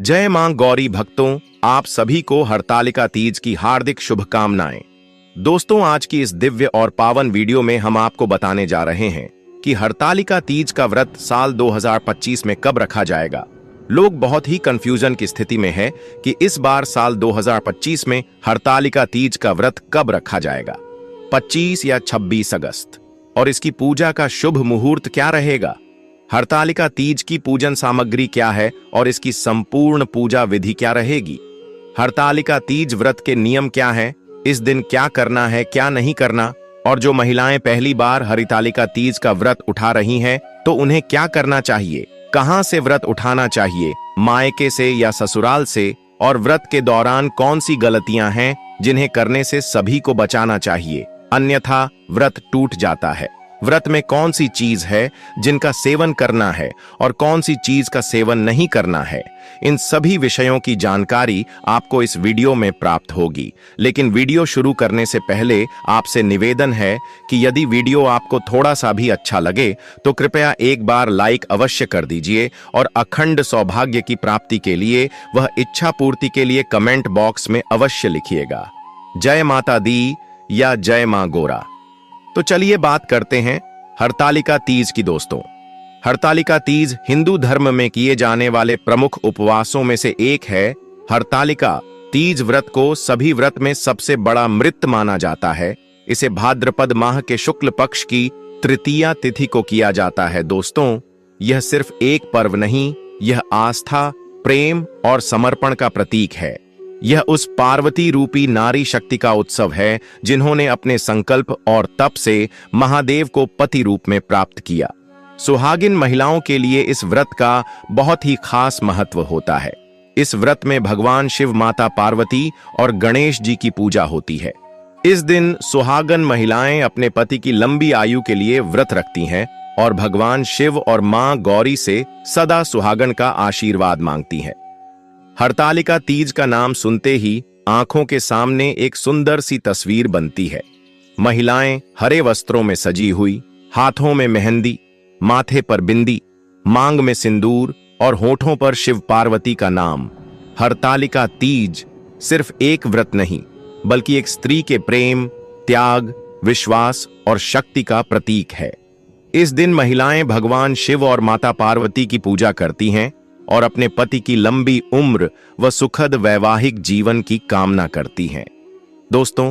जय मां गौरी भक्तों, आप सभी को हरतालिका तीज की हार्दिक शुभकामनाएं। दोस्तों, आज की इस दिव्य और पावन वीडियो में हम आपको बताने जा रहे हैं कि हरतालिका तीज का व्रत साल 2025 में कब रखा जाएगा। लोग बहुत ही कंफ्यूजन की स्थिति में है कि इस बार साल 2025 में हरतालिका तीज का व्रत कब रखा जाएगा, 25 या 26 अगस्त, और इसकी पूजा का शुभ मुहूर्त क्या रहेगा। हरतालिका तीज की पूजन सामग्री क्या है और इसकी संपूर्ण पूजा विधि क्या रहेगी। हरतालिका तीज व्रत के नियम क्या हैं, इस दिन क्या करना है क्या नहीं करना, और जो महिलाएं पहली बार हरतालिका तीज का व्रत उठा रही हैं तो उन्हें क्या करना चाहिए, कहां से व्रत उठाना चाहिए, मायके से या ससुराल से, और व्रत के दौरान कौन सी गलतियां हैं जिन्हें करने से सभी को बचाना चाहिए, अन्यथा व्रत टूट जाता है। व्रत में कौन सी चीज है जिनका सेवन करना है और कौन सी चीज का सेवन नहीं करना है, इन सभी विषयों की जानकारी आपको इस वीडियो में प्राप्त होगी। लेकिन वीडियो शुरू करने से पहले आपसे निवेदन है कि यदि वीडियो आपको थोड़ा सा भी अच्छा लगे तो कृपया एक बार लाइक अवश्य कर दीजिए, और अखंड सौभाग्य की प्राप्ति के लिए वह इच्छा पूर्ति के लिए कमेंट बॉक्स में अवश्य लिखिएगा, जय माता दी या जय मां गोरा। तो चलिए बात करते हैं हरतालिका तीज की। दोस्तों, हरतालिका तीज हिंदू धर्म में किए जाने वाले प्रमुख उपवासों में से एक है। हरतालिका तीज व्रत को सभी व्रत में सबसे बड़ा व्रत माना जाता है। इसे भाद्रपद माह के शुक्ल पक्ष की तृतीया तिथि को किया जाता है। दोस्तों, यह सिर्फ एक पर्व नहीं, यह आस्था, प्रेम और समर्पण का प्रतीक है। यह उस पार्वती रूपी नारी शक्ति का उत्सव है जिन्होंने अपने संकल्प और तप से महादेव को पति रूप में प्राप्त किया। सुहागिन महिलाओं के लिए इस व्रत का बहुत ही खास महत्व होता है। इस व्रत में भगवान शिव, माता पार्वती और गणेश जी की पूजा होती है। इस दिन सुहागन महिलाएं अपने पति की लंबी आयु के लिए व्रत रखती हैं और भगवान शिव और मां गौरी से सदा सुहागन का आशीर्वाद मांगती हैं। हरतालिका तीज का नाम सुनते ही आंखों के सामने एक सुंदर सी तस्वीर बनती है। महिलाएं हरे वस्त्रों में सजी हुई, हाथों में मेहंदी, माथे पर बिंदी, मांग में सिंदूर और होठों पर शिव पार्वती का नाम। हरतालिका तीज सिर्फ एक व्रत नहीं, बल्कि एक स्त्री के प्रेम, त्याग, विश्वास और शक्ति का प्रतीक है। इस दिन महिलाएं भगवान शिव और माता पार्वती की पूजा करती हैं और अपने पति की लंबी उम्र व सुखद वैवाहिक जीवन की कामना करती हैं। दोस्तों,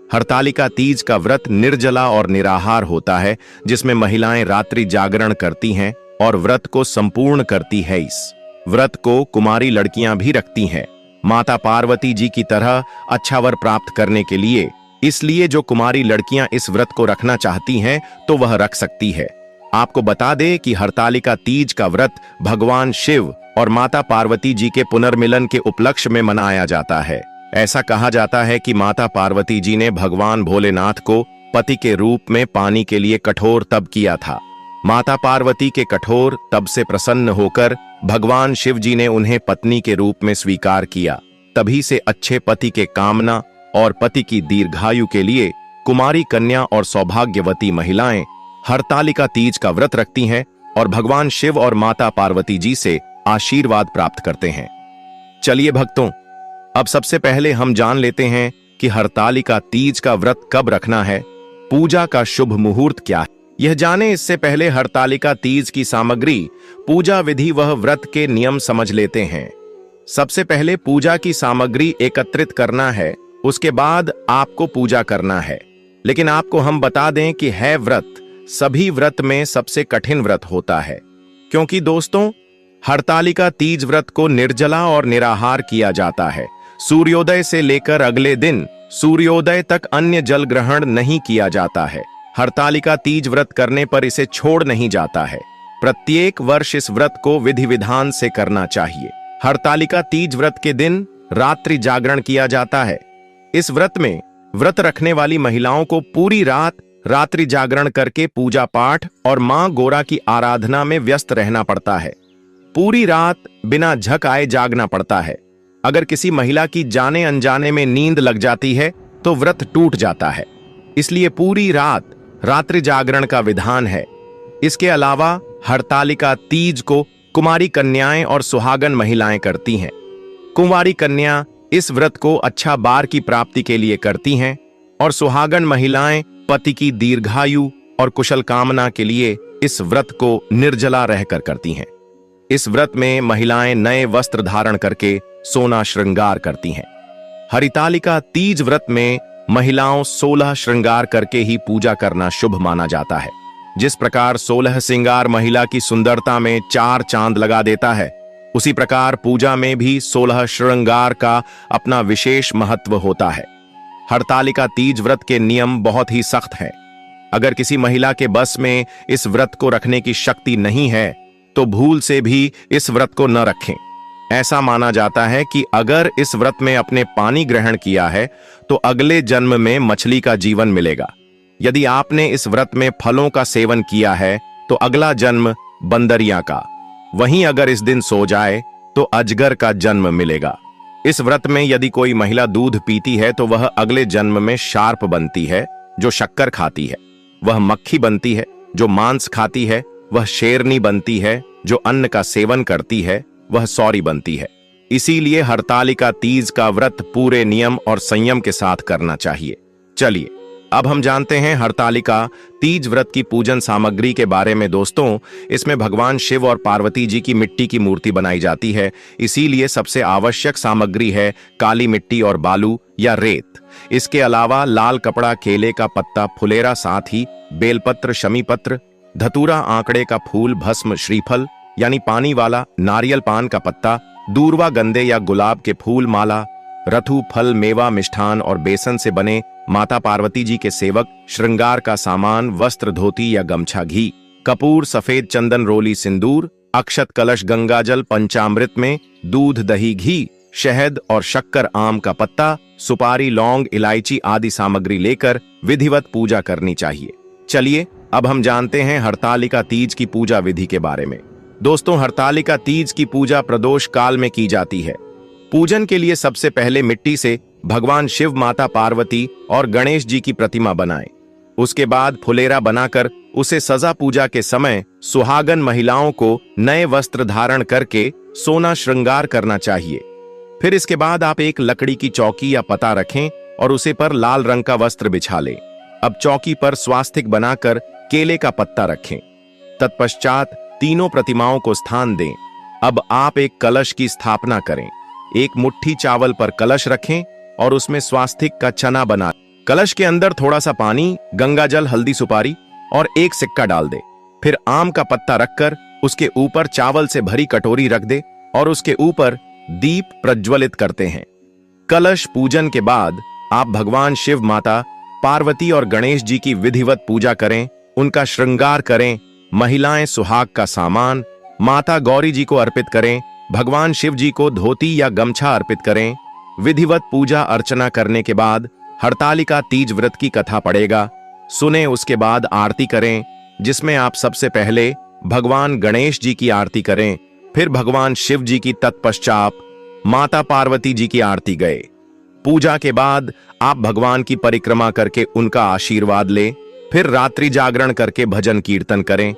हरतालिका तीज का व्रत निर्जला और निराहार होता है, जिसमें महिलाएं रात्रि जागरण करती हैं और व्रत को संपूर्ण करती है। इस व्रत को कुमारी लड़कियां भी रखती हैं, माता पार्वती जी की तरह अच्छा वर प्राप्त करने के लिए। इसलिए जो कुमारी लड़कियां इस व्रत को रखना चाहती हैं तो वह रख सकती है। आपको बता दें कि हरतालिका तीज का व्रत भगवान शिव और माता पार्वती जी के पुनर्मिलन के उपलक्ष्य में मनाया जाता है। ऐसा कहा जाता है कि माता पार्वती जी ने भगवान भोलेनाथ को पति के रूप में पाने के लिए कठोर तप किया था। माता पार्वती के कठोर तप से प्रसन्न होकर भगवान शिव जी ने उन्हें पत्नी के रूप में स्वीकार किया। तभी से अच्छे पति के कामना और पति की दीर्घायु के लिए कुमारी कन्या और सौभाग्यवती महिलाएं हरतालिका तीज का व्रत रखती हैं और भगवान शिव और माता पार्वती जी से आशीर्वाद प्राप्त करते हैं। चलिए भक्तों, अब सबसे पहले हम जान लेते हैं कि हरतालिका तीज का व्रत कब रखना है, पूजा का शुभ मुहूर्त क्या है। यह जाने इससे पहले हरतालिका तीज की सामग्री, पूजा विधि वह व्रत के नियम समझ लेते हैं। सबसे पहले पूजा की सामग्री एकत्रित करना है, उसके बाद आपको पूजा करना है। लेकिन आपको हम बता दें कि है व्रत सभी व्रत में सबसे कठिन व्रत होता है, क्योंकि दोस्तों, हरतालिका तीज व्रत को निर्जला और निराहार किया जाता है। सूर्योदय से लेकर अगले दिन सूर्योदय तक अन्य जल ग्रहण नहीं किया जाता है। हरतालिका तीज व्रत करने पर इसे छोड़ नहीं जाता है। प्रत्येक वर्ष इस व्रत को विधि विधान से करना चाहिए। हरतालिका तीज व्रत के दिन रात्रि जागरण किया जाता है। इस व्रत में व्रत रखने वाली महिलाओं को पूरी रात रात्रि जागरण करके पूजा पाठ और मां गोरा की आराधना में व्यस्त रहना पड़ता है। पूरी रात बिना झक आए जागना पड़ता है। अगर किसी महिला की जाने अनजाने में नींद लग जाती है तो व्रत टूट जाता है। इसलिए पूरी रात रात्रि जागरण का विधान है। इसके अलावा हरतालिका तीज को कुमारी कन्याएं और सुहागन महिलाएं करती हैं। कुंवारी कन्या इस व्रत को अच्छा बार की प्राप्ति के लिए करती हैं और सुहागन महिलाएं पति की दीर्घायु और कुशल कामना के लिए इस व्रत को निर्जला रहकर करती हैं। इस व्रत में महिलाएं नए वस्त्र धारण करके सोना श्रृंगार करती हैं। हरितालिका तीज व्रत में महिलाओं 16 श्रृंगार करके ही पूजा करना शुभ माना जाता है। जिस प्रकार 16 श्रृंगार महिला की सुंदरता में 4 चांद लगा देता है, उसी प्रकार पूजा में भी 16 श्रृंगार का अपना विशेष महत्व होता है। हरतालिका तीज व्रत के नियम बहुत ही सख्त हैं। अगर किसी महिला के बस में इस व्रत को रखने की शक्ति नहीं है तो भूल से भी इस व्रत को न रखें। ऐसा माना जाता है कि अगर इस व्रत में अपने पानी ग्रहण किया है तो अगले जन्म में मछली का जीवन मिलेगा। यदि आपने इस व्रत में फलों का सेवन किया है तो अगला जन्म बंदरिया का, वहीं अगर इस दिन सो जाए तो अजगर का जन्म मिलेगा। इस व्रत में यदि कोई महिला दूध पीती है तो वह अगले जन्म में शार्प बनती है जो शक्कर खाती है, वह मक्खी बनती है जो मांस खाती है, वह शेरनी बनती है जो अन्न का सेवन करती है, वह सौरी बनती है। इसीलिए हरतालिका तीज का व्रत पूरे नियम और संयम के साथ करना चाहिए। चलिए अब हम जानते हैं हरतालिका तीज व्रत की पूजन सामग्री के बारे में। दोस्तों, इसमें भगवान शिव और पार्वती जी की मिट्टी की मूर्ति बनाई जाती है। इसीलिए सबसे आवश्यक सामग्री है काली मिट्टी और बालू या रेत। इसके अलावा लाल कपड़ा, केले का पत्ता, फुलेरा, साथ ही बेलपत्र, शमीपत्र, धतूरा, आंकड़े का फूल, भस्म, श्रीफल यानी पानी वाला, नारियल पान का पत्ता, दूर्वा, गंदे या गुलाब के फूल, माला, रथु, फल, मेवा, मिष्ठान और बेसन से बने माता पार्वती जी के सेवक, श्रृंगार का सामान, वस्त्र, धोती या गमछा, घी, कपूर, सफेद चंदन, रोली, सिंदूर, अक्षत, कलश, गंगाजल, पंचामृत में दूध, दही, घी, शहद और शक्कर, आम का पत्ता, सुपारी, लौंग, इलायची आदि सामग्री लेकर विधिवत पूजा करनी चाहिए। चलिए अब हम जानते हैं हरतालिका तीज की पूजा विधि के बारे में। दोस्तों, हरतालिका तीज की पूजा प्रदोष काल में की जाती है। पूजन के लिए सबसे पहले मिट्टी से भगवान शिव, माता पार्वती और गणेश जी की प्रतिमा बनाएं। उसके बाद फुलेरा बनाकर उसे सजा पूजा के समय सुहागन महिलाओं को नए वस्त्र धारण करके सोना श्रृंगार करना चाहिए। फिर इसके बाद आप एक लकड़ी की चौकी या पता रखें और उसे पर लाल रंग का वस्त्र बिछा लें। अब चौकी पर स्वास्तिक बनाकर केले का पत्ता रखें। तत्पश्चात तीनों प्रतिमाओं को स्थान दें। अब आप एक कलश की स्थापना करें। एक मुट्ठी चावल पर कलश रखें और उसमें स्वास्तिक का चना बना। कलश के अंदर थोड़ा सा पानी, गंगाजल, हल्दी, सुपारी और एक सिक्का डाल दे। फिर आम का पत्ता रखकर उसके ऊपर चावल से भरी कटोरी रख दे और उसके ऊपर दीप प्रज्वलित करते हैं। कलश पूजन के बाद आप भगवान शिव, माता पार्वती और गणेश जी की विधिवत पूजा करें, उनका श्रृंगार करें। महिलाएं सुहाग का सामान माता गौरी जी को अर्पित करें। भगवान शिव जी को धोती या गमछा अर्पित करें। विधिवत पूजा अर्चना करने के बाद हरतालिका तीज व्रत की कथा पढ़ेगा, सुने। उसके बाद आरती करें, जिसमें आप सबसे पहले भगवान गणेश जी की आरती करें, फिर भगवान शिव जी की, तत्पश्चात माता पार्वती जी की आरती गए। पूजा के बाद आप भगवान की परिक्रमा करके उनका आशीर्वाद लें। फिर रात्रि जागरण करके भजन कीर्तन करें।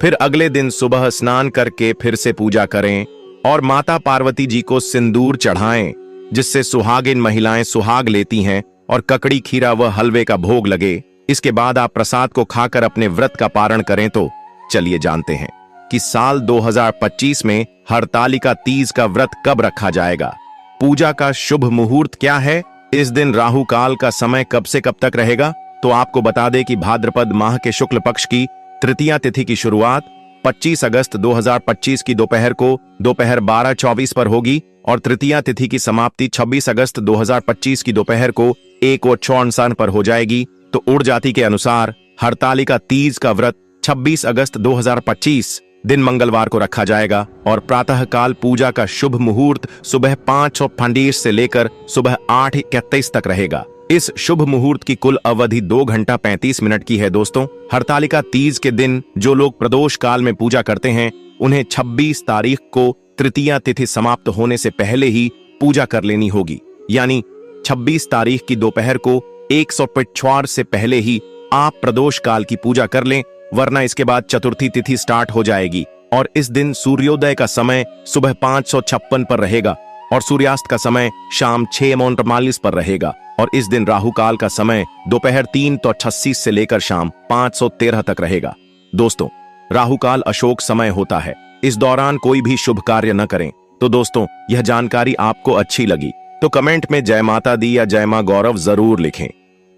फिर अगले दिन सुबह स्नान करके फिर से पूजा करें और माता पार्वती जी को सिंदूर चढ़ाएं, जिससे सुहागिन महिलाएं सुहाग लेती हैं और ककड़ी, खीरा व हलवे का भोग लगे। इसके बाद आप प्रसाद को खाकर अपने व्रत का पारण करें। तो चलिए जानते हैं कि साल 2025 में हरतालिका तीज का व्रत कब रखा जाएगा। पूजा का शुभ मुहूर्त क्या है, इस दिन राहु काल का समय कब से कब तक रहेगा। तो आपको बता दें कि भाद्रपद माह के शुक्ल पक्ष की तृतीया तिथि की शुरुआत 25 अगस्त 2025 की दोपहर को दोपहर 12:24 पर होगी और तृतीया तिथि की समाप्ति 26 अगस्त 2025 की दोपहर को 1:54 पर हो जाएगी। तो उड़ जाति के अनुसार हरतालिका तीज का व्रत 26 अगस्त 2025 दिन मंगलवार को रखा जाएगा और प्रातः काल पूजा का शुभ मुहूर्त सुबह 5:50 से लेकर सुबह 8:31 तक रहेगा। इस शुभ मुहूर्त की कुल अवधि 2 घंटा 35 मिनट की है। दोस्तों, हरतालिका तीज के दिन जो लोग प्रदोष काल में पूजा करते हैं, उन्हें 26 तारीख को तृतीया तिथि समाप्त होने से पहले ही पूजा कर लेनी होगी। यानी 26 तारीख की दोपहर को 1:45 से पहले ही आप प्रदोष काल की पूजा कर लें, वरना इसके बाद चतुर्थी तिथि स्टार्ट हो जाएगी और इस दिन सूर्योदय का समय सुबह 5:56 पर रहेगा। और सूर्यास्त का समय शाम 6:45 पर रहेगा और इस दिन राहु काल का समय दोपहर 3:38 से लेकर शाम 5:13 तक रहेगा। दोस्तों, राहु काल अशोक समय होता है, इस दौरान कोई भी शुभ कार्य न करें। तो दोस्तों, यह जानकारी आपको अच्छी लगी तो कमेंट में जय माता दी या जय मां गौरव जरूर लिखें।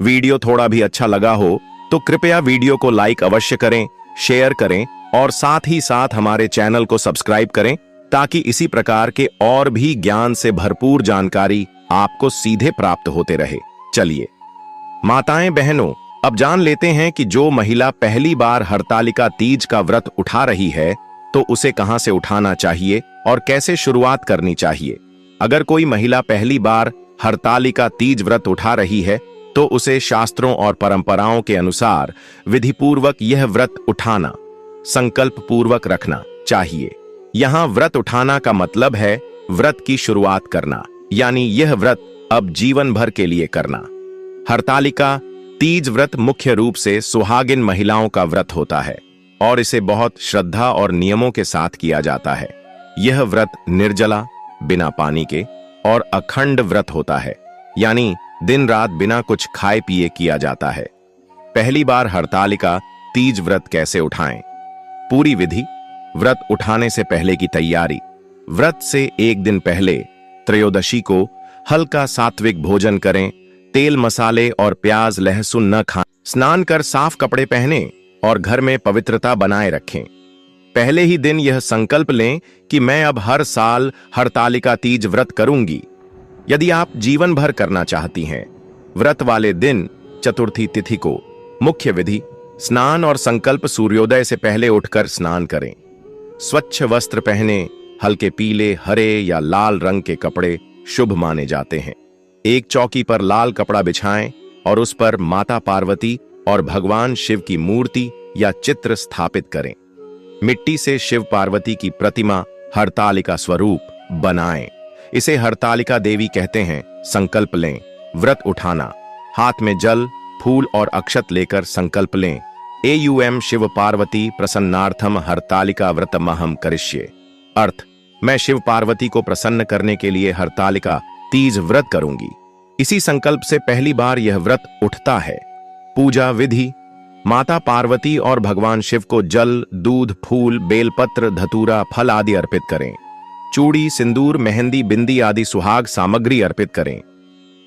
वीडियो थोड़ा भी अच्छा लगा हो तो कृपया वीडियो को लाइक अवश्य करें, शेयर करें और साथ ही साथ हमारे चैनल को सब्सक्राइब करें ताकि इसी प्रकार के और भी ज्ञान से भरपूर जानकारी आपको सीधे प्राप्त होते रहे। चलिए माताएं बहनों, अब जान लेते हैं कि जो महिला पहली बार हरतालिका तीज का व्रत उठा रही है तो उसे कहां से उठाना चाहिए और कैसे शुरुआत करनी चाहिए। अगर कोई महिला पहली बार हरतालिका तीज व्रत उठा रही है तो उसे शास्त्रों और परंपराओं के अनुसार विधिपूर्वक यह व्रत उठाना, संकल्प पूर्वक रखना चाहिए। यहां व्रत उठाना का मतलब है व्रत की शुरुआत करना, यानी यह व्रत अब जीवन भर के लिए करना। हरतालिका तीज व्रत मुख्य रूप से सुहागिन महिलाओं का व्रत होता है और इसे बहुत श्रद्धा और नियमों के साथ किया जाता है। यह व्रत निर्जला, बिना पानी के और अखंड व्रत होता है, यानी दिन रात बिना कुछ खाए पिए किया जाता है। पहली बार हरतालिका तीज व्रत कैसे उठाएं? पूरी विधि। व्रत उठाने से पहले की तैयारी। व्रत से एक दिन पहले त्रयोदशी को हल्का सात्विक भोजन करें, तेल मसाले और प्याज लहसुन न खाएं, स्नान कर साफ कपड़े पहने और घर में पवित्रता बनाए रखें। पहले ही दिन यह संकल्प लें कि मैं अब हर साल हरतालिका तीज व्रत करूंगी। यदि आप जीवन भर करना चाहती हैं, व्रत वाले दिन चतुर्थी तिथि को मुख्य विधि स्नान और संकल्प सूर्योदय से पहले उठकर स्नान करें। स्वच्छ वस्त्र पहने, हल्के पीले, हरे या लाल रंग के कपड़े शुभ माने जाते हैं। एक चौकी पर लाल कपड़ा बिछाएं और उस पर माता पार्वती और भगवान शिव की मूर्ति या चित्र स्थापित करें। मिट्टी से शिव पार्वती की प्रतिमा हरतालिका स्वरूप बनाएं। इसे हरतालिका देवी कहते हैं। संकल्प लें। व्रत उठाना। हाथ में जल, फूल और अक्षत लेकर संकल्प लें। एयूएम शिव पार्वती प्रसन्नार्थम हरतालिका व्रतमहम करिष्ये। अर्थ, मैं शिव पार्वती को प्रसन्न करने के लिए हरतालिका तीज व्रत करूंगी। इसी संकल्प से पहली बार यह व्रत उठता है। पूजा विधि। माता पार्वती और भगवान शिव को जल, दूध, फूल, बेलपत्र, धतूरा, फल आदि अर्पित करें। चूड़ी, सिंदूर, मेहंदी, बिंदी आदि सुहाग सामग्री अर्पित करें।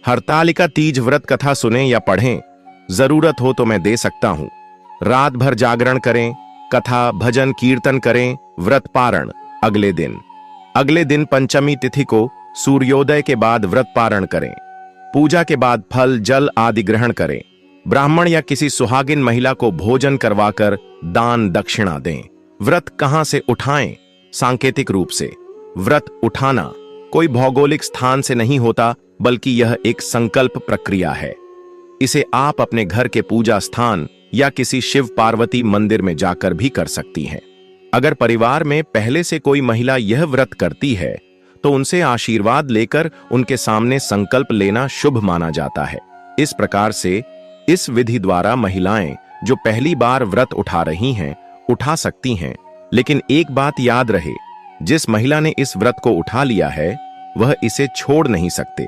हरतालिका तीज व्रत कथा सुनें या पढ़ें। जरूरत हो तो मैं दे सकता हूं। रात भर जागरण करें, कथा, भजन, कीर्तन करें। व्रत पारण। अगले दिन पंचमी तिथि को सूर्योदय के बाद व्रत पारण करें। पूजा के बाद फल, जल आदि ग्रहण करें। ब्राह्मण या किसी सुहागिन महिला को भोजन करवाकर दान दक्षिणा दें। व्रत कहां से उठाएं? सांकेतिक रूप से व्रत उठाना कोई भौगोलिक स्थान से नहीं होता, बल्कि यह एक संकल्प प्रक्रिया है। इसे आप अपने घर के पूजा स्थान या किसी शिव पार्वती मंदिर में जाकर भी कर सकती हैं। अगर परिवार में पहले से कोई महिला यह व्रत करती है तो उनसे आशीर्वाद लेकर उनके सामने संकल्प लेना शुभ माना जाता है। इस प्रकार से इस विधि द्वारा महिलाएं जो पहली बार व्रत उठा रही हैं, उठा सकती हैं। लेकिन एक बात याद रहे, जिस महिला ने इस व्रत को उठा लिया है वह इसे छोड़ नहीं सकते।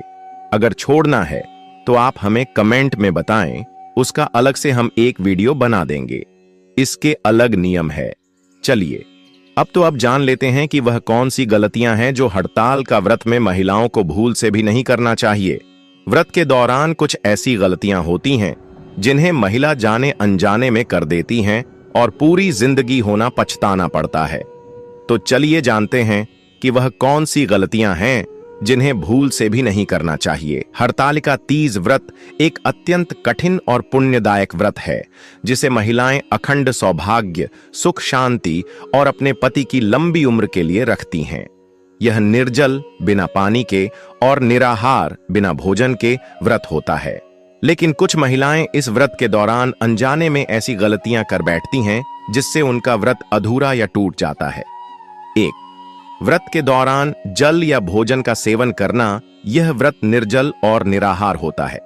अगर छोड़ना है तो आप हमें कमेंट में बताएं, उसका अलग से हम एक वीडियो बना देंगे। इसके अलग नियम है। चलिए अब जान लेते हैं कि वह कौन सी गलतियां हैं जो हड़ताल का व्रत में महिलाओं को भूल से भी नहीं करना चाहिए। व्रत के दौरान कुछ ऐसी गलतियां होती हैं जिन्हें महिला जाने अनजाने में कर देती हैं और पूरी जिंदगी होना पछताना पड़ता है। तो चलिए जानते हैं कि वह कौन सी गलतियां हैं जिन्हें भूल से भी नहीं करना चाहिए। हरतालिका तीज व्रत एक अत्यंत कठिन और पुण्यदायक व्रत है, जिसे महिलाएं अखंड सौभाग्य, सुख, शांति और अपने पति की लंबी उम्र के लिए रखती हैं। यह निर्जल, बिना पानी के और निराहार, बिना भोजन के व्रत होता है। लेकिन कुछ महिलाएं इस व्रत के दौरान अनजाने में ऐसी गलतियां कर बैठती हैं जिससे उनका व्रत अधूरा या टूट जाता है। 1. व्रत के दौरान जल या भोजन का सेवन करना। यह व्रत निर्जल और निराहार होता है।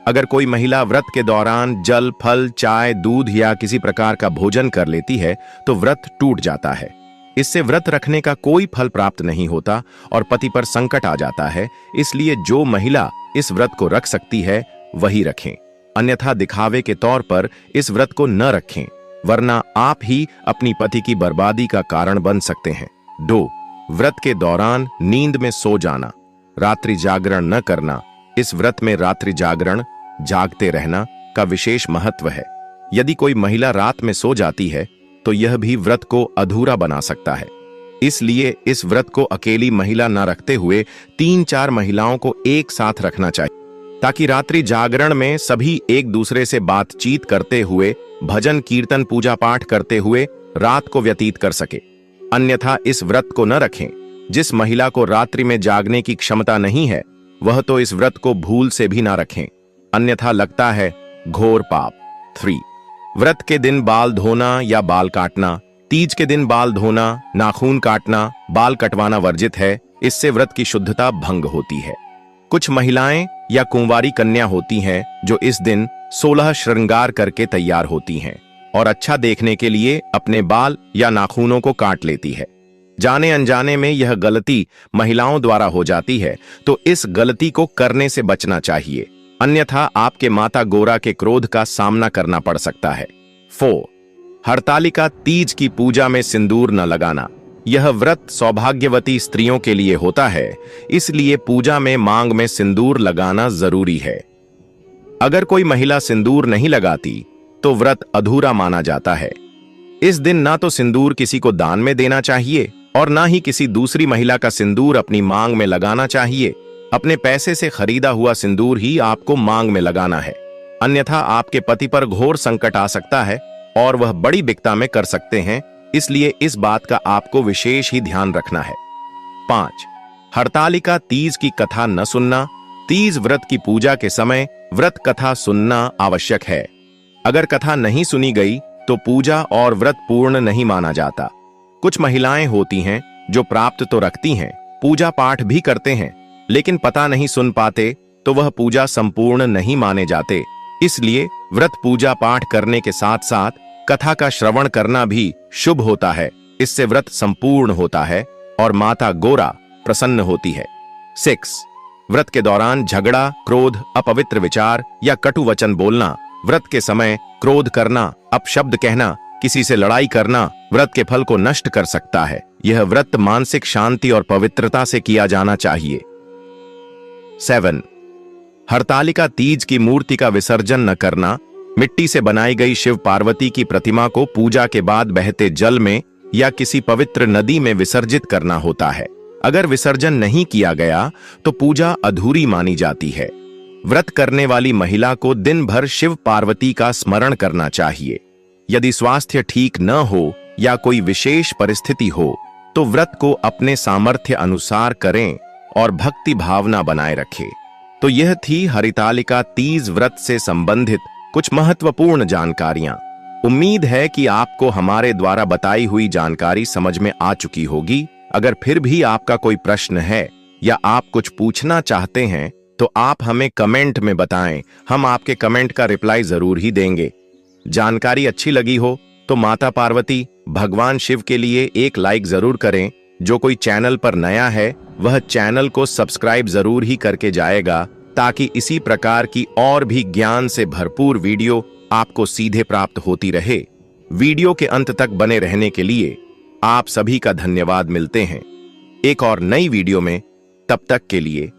अगर कोई महिला व्रत के दौरान जल, फल, चाय, दूध या किसी प्रकार का भोजन कर लेती है तो व्रत टूट जाता है। इससे व्रत रखने का कोई फल प्राप्त नहीं होता और पति पर संकट आ जाता है। इसलिए जो महिला इस व्रत को रख सकती है वही रखें, अन्यथा दिखावे के तौर पर इस व्रत को न रखें, वरना आप ही अपनी पति की बर्बादी का कारण बन सकते हैं। 2. व्रत के दौरान नींद में सो जाना, रात्रि जागरण न करना। इस व्रत में रात्रि जागरण, जागते रहना का विशेष महत्व है। यदि कोई महिला रात में सो जाती है तो यह भी व्रत को अधूरा बना सकता है। इसलिए इस व्रत को अकेली महिला न रखते हुए 3-4 महिलाओं को एक साथ रखना चाहिए, ताकि रात्रि जागरण में सभी एक दूसरे से बातचीत करते हुए, भजन कीर्तन पूजा पाठ करते हुए रात को व्यतीत कर सके। अन्यथा इस व्रत को न रखें। जिस महिला को रात्रि में जागने की क्षमता नहीं है वह तो इस व्रत को भूल से भी ना रखें, अन्यथा लगता है घोर पाप। 3. व्रत के दिन बाल धोना या बाल काटना। तीज के दिन बाल धोना, नाखून काटना, बाल कटवाना वर्जित है। इससे व्रत की शुद्धता भंग होती है। कुछ महिलाएं या कुंवारी कन्या होती हैं जो इस दिन 16 श्रृंगार करके तैयार होती हैं और अच्छा देखने के लिए अपने बाल या नाखूनों को काट लेती है। जाने अनजाने में यह गलती महिलाओं द्वारा हो जाती है, तो इस गलती को करने से बचना चाहिए, अन्यथा आपके माता गोरा के क्रोध का सामना करना पड़ सकता है। 4. हरतालिका तीज की पूजा में सिंदूर न लगाना। यह व्रत सौभाग्यवती स्त्रियों के लिए होता है, इसलिए पूजा में मांग में सिंदूर लगाना जरूरी है। अगर कोई महिला सिंदूर नहीं लगाती तो व्रत अधूरा माना जाता है। इस दिन ना तो सिंदूर किसी को दान में देना चाहिए और ना ही किसी दूसरी महिला का सिंदूर अपनी मांग में लगाना चाहिए। अपने पैसे से खरीदा हुआ सिंदूर ही आपको मांग में लगाना है, अन्यथा आपके पति पर घोर संकट आ सकता है और वह बड़ी बिकता में कर सकते हैं। इसलिए इस बात का आपको विशेष ही ध्यान रखना है। 5. हरतालिका तीज की कथा न सुनना। तीज व्रत की पूजा के समय व्रत कथा सुनना आवश्यक है। अगर कथा नहीं सुनी गई तो पूजा और व्रत पूर्ण नहीं माना जाता। कुछ महिलाएं होती हैं जो प्राप्त तो रखती हैं, पूजा पाठ भी करते हैं, लेकिन पता नहीं सुन पाते तो वह पूजा संपूर्ण नहीं माने जाते। इसलिए व्रत पूजा पाठ करने के साथ साथ कथा का श्रवण करना भी शुभ होता है। इससे व्रत संपूर्ण होता है और माता गोरा प्रसन्न होती है। 6. व्रत के दौरान झगड़ा, क्रोध, अपवित्र विचार या कटु वचन बोलना। व्रत के समय क्रोध करना, अपशब्द कहना, किसी से लड़ाई करना व्रत के फल को नष्ट कर सकता है। यह व्रत मानसिक शांति और पवित्रता से किया जाना चाहिए। 7. हरतालिका तीज की मूर्ति का विसर्जन न करना। मिट्टी से बनाई गई शिव पार्वती की प्रतिमा को पूजा के बाद बहते जल में या किसी पवित्र नदी में विसर्जित करना होता है। अगर विसर्जन नहीं किया गया तो पूजा अधूरी मानी जाती है। व्रत करने वाली महिला को दिन भर शिव पार्वती का स्मरण करना चाहिए। यदि स्वास्थ्य ठीक न हो या कोई विशेष परिस्थिति हो तो व्रत को अपने सामर्थ्य अनुसार करें और भक्ति भावना बनाए रखें। तो यह थी हरितालिका तीज व्रत से संबंधित कुछ महत्वपूर्ण जानकारियां। उम्मीद है कि आपको हमारे द्वारा बताई हुई जानकारी समझ में आ चुकी होगी। अगर फिर भी आपका कोई प्रश्न है या आप कुछ पूछना चाहते हैं तो आप हमें कमेंट में बताएं, हम आपके कमेंट का रिप्लाई जरूर ही देंगे। जानकारी अच्छी लगी हो तो माता पार्वती, भगवान शिव के लिए एक लाइक जरूर करें। जो कोई चैनल पर नया है वह चैनल को सब्सक्राइब जरूर ही करके जाएगा, ताकि इसी प्रकार की और भी ज्ञान से भरपूर वीडियो आपको सीधे प्राप्त होती रहे। वीडियो के अंत तक बने रहने के लिए आप सभी का धन्यवाद। मिलते हैं एक और नई वीडियो में, तब तक के लिए